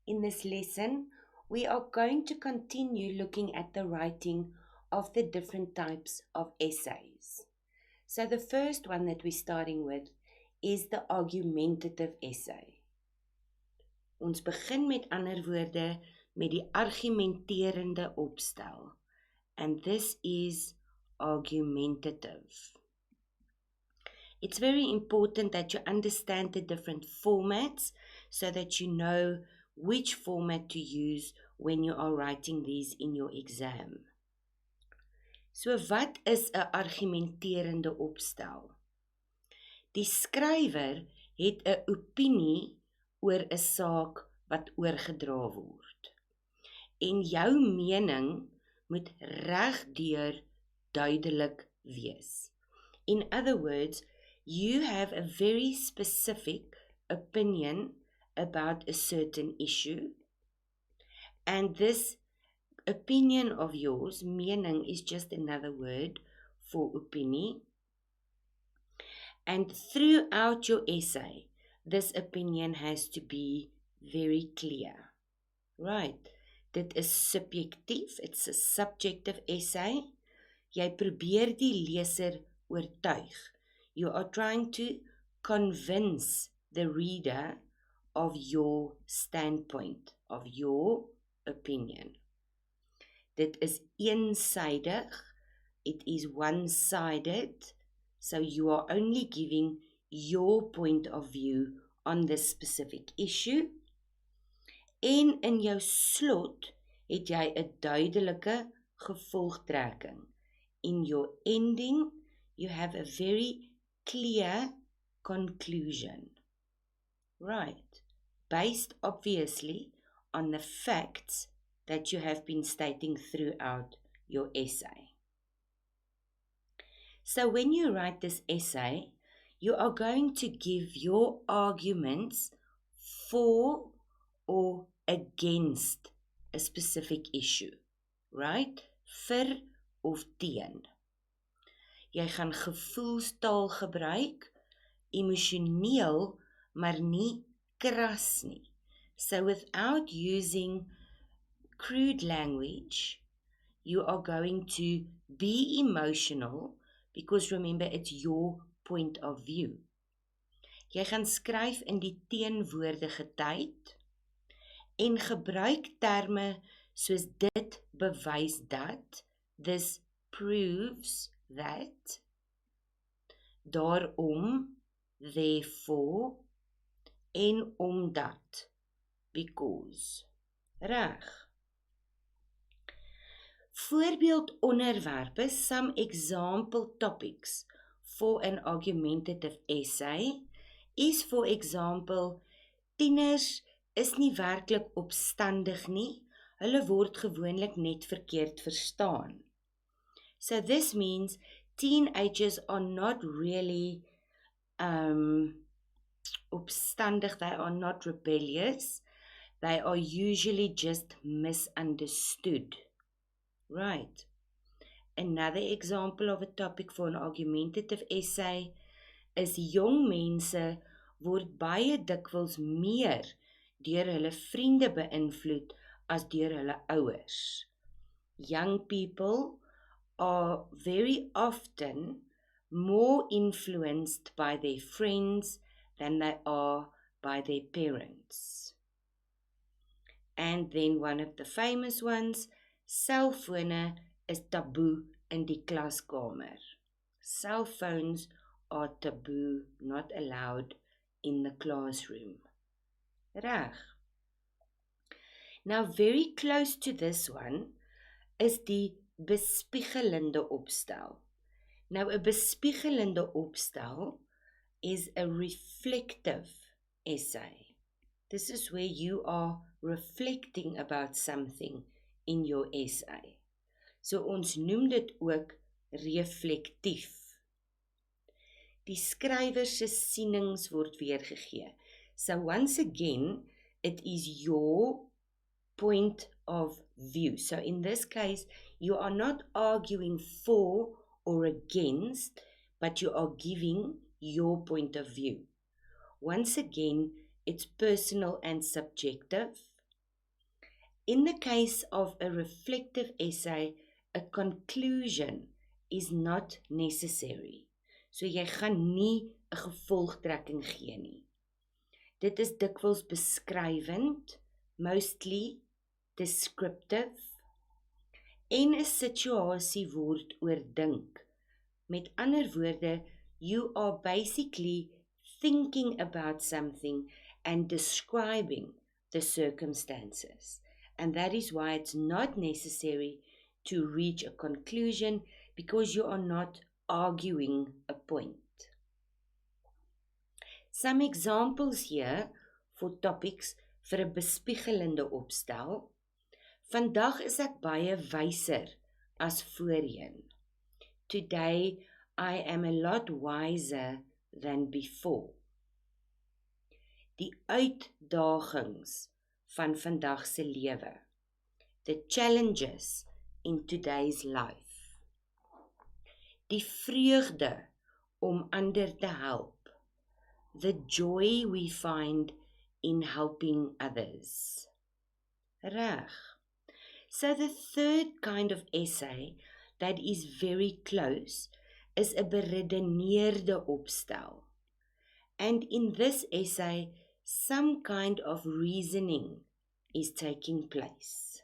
In this lesson, we are going to continue looking at the writing of the different types of essays. So the first one that we're starting with is the argumentative essay. Ons begin met ander woorde met die argumenterende opstel. And this is argumentative. It's very important that you understand the different formats so that you know which format to use when you are writing these in your exam. So wat is 'n argumenterende opstel? Die skrywer het 'n opinie oor 'n saak wat oorgedra word. En jou mening moet regdeur duidelik wees. In other words, you have a very specific opinion about a certain issue, and this opinion of yours, mening is just another word for opinion, and throughout your essay, this opinion has to be very clear. Right, dit is subjectief, it's a subjective essay. Jy probeer die leser oortuig. You are trying to convince the reader of your standpoint, of your opinion. Dit is eensydig, it is one-sided, so you are only giving your point of view on this specific issue. En in jou slot het jy 'n duidelike gevolgtrekking. In your ending, you have a very clear conclusion. Right, based obviously on the facts that you have been stating throughout your essay. So when you write this essay, you are going to give your arguments for or against a specific issue, right? Vir of teen. Jy gaan gevoelstaal gebruik, emosioneel, maar nie kras nie. So without using crude language, you are going to be emotional, because remember, it's your point of view. Jy gaan skryf in die teenwoordige tyd, en gebruik terme soos dit bewys dat, this proves that, daarom, therefore, en omdat, because. Reg. Voorbeeldonderwerpe, some example topics for an argumentative essay is, for example, tieners is nie werklik opstandig nie, hulle word gewoonlik net verkeerd verstaan. So this means teenagers are not really opstandig, they are not rebellious, they are usually just misunderstood. Right. Another example of a topic for an argumentative essay is jong mense word baie dikwels meer deur hulle vriende beïnvloed as deur hulle ouers. Young people are very often more influenced by their friends than they are by their parents. And then one of the famous ones, selfone is taboe in die klaskamer. Cell phones are taboo, not allowed in the classroom. Reg. Now very close to this one is die bespiegelende opstel. Now a bespiegelende opstel is a reflective essay. This is where you are reflecting about something in your essay. So ons noem dit ook reflektief. Die skrywer se sienings word weergegee. So once again, it is your point of view. So in this case, you are not arguing for or against, but you are giving your point of view. Once again, it's personal and subjective. In the case of a reflective essay, a conclusion is not necessary. So jy gaan nie 'n gevolgtrekking gee nie. Dit is dikwels beskrywend, mostly descriptive, en 'n situasie word oordink. Met ander woorde, you are basically thinking about something and describing the circumstances. And that is why it's not necessary to reach a conclusion, because you are not arguing a point. Some examples here for topics vir 'n bespiegelende opstel. Vandag is ek baie wyser as voorheen. Today I am a lot wiser than before. Die uitdagings van vandag se lewe. The challenges in today's life. Die vreugde om ander te help. The joy we find in helping others. Reg. So the third kind of essay that is very close is 'n beredeneerde opstel. And in this essay, some kind of reasoning is taking place.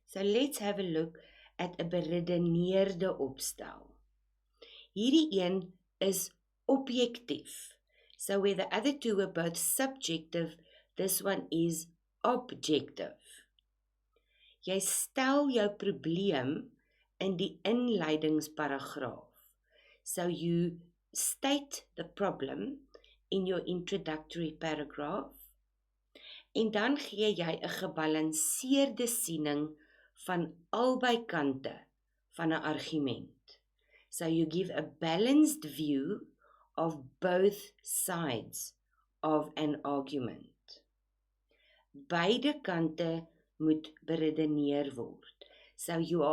So let's have a look at 'n beredeneerde opstel. Hierdie een is objektief. So where the other two were both subjective, this one is objective. Jy stel jou probleem in die inleidingsparagraaf. So you state the problem in your introductory paragraph, en dan gee jy 'n gebalanseerde siening van albei kante van 'n argument. So you give a balanced view of both sides of an argument. Beide kante moet beredeneer word. So you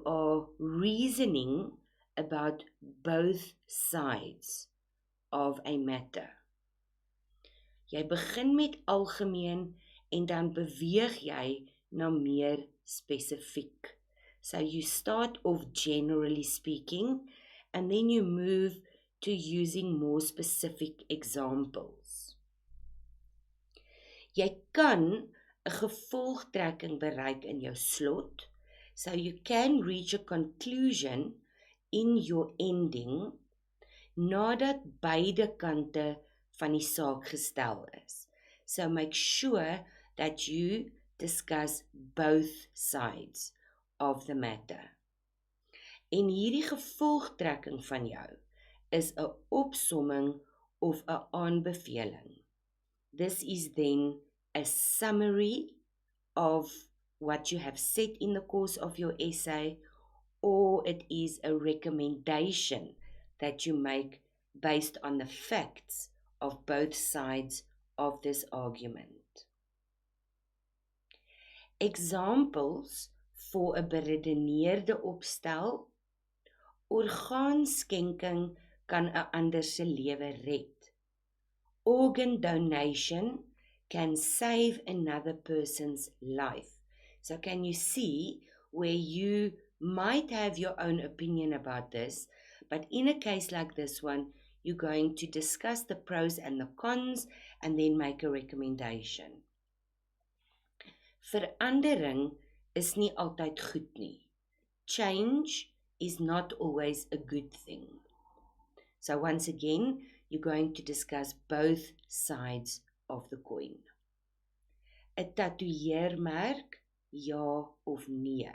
are reasoning about both sides of a matter. Jy begin met algemeen en dan beweeg jy na meer spesifiek. So you start off generally speaking, and then you move to using more specific examples. Jy kan 'n gevolgtrekking bereik in jou slot, so you can reach a conclusion in your ending, nadat beide kante van die saak gestel is. So make sure that you discuss both sides of the matter. En hierdie gevolgtrekking van jou is 'n opsomming of 'n aanbeveling. This is then a summary of what you have said in the course of your essay, or it is a recommendation that you make based on the facts of both sides of this argument. Examples for 'n beredeneerde opstel. Orgaanskenking kan 'n ander se lewe red. Organ donation can save another person's life. So can you see where you might have your own opinion about this, but in a case like this one, you're going to discuss the pros and the cons and then make a recommendation. Verandering is nie altyd goed nie. Change is not always a good thing. So once again, you're going to discuss both sides of the coin. 'n tatoeëermerk, ja of nee?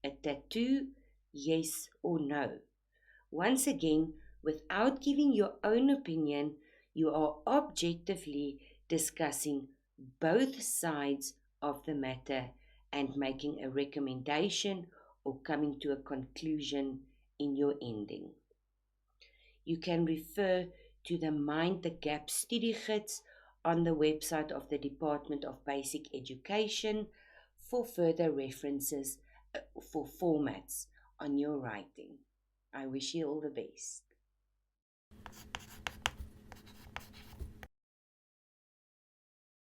'n tattoo, yes or no? Once again, without giving your own opinion, you are objectively discussing both sides of the matter and making a recommendation or coming to a conclusion in your ending. You can refer to the Mind the Gap study gids on the website of the Department of Basic Education for further references for formats on your writing. I wish you all the best.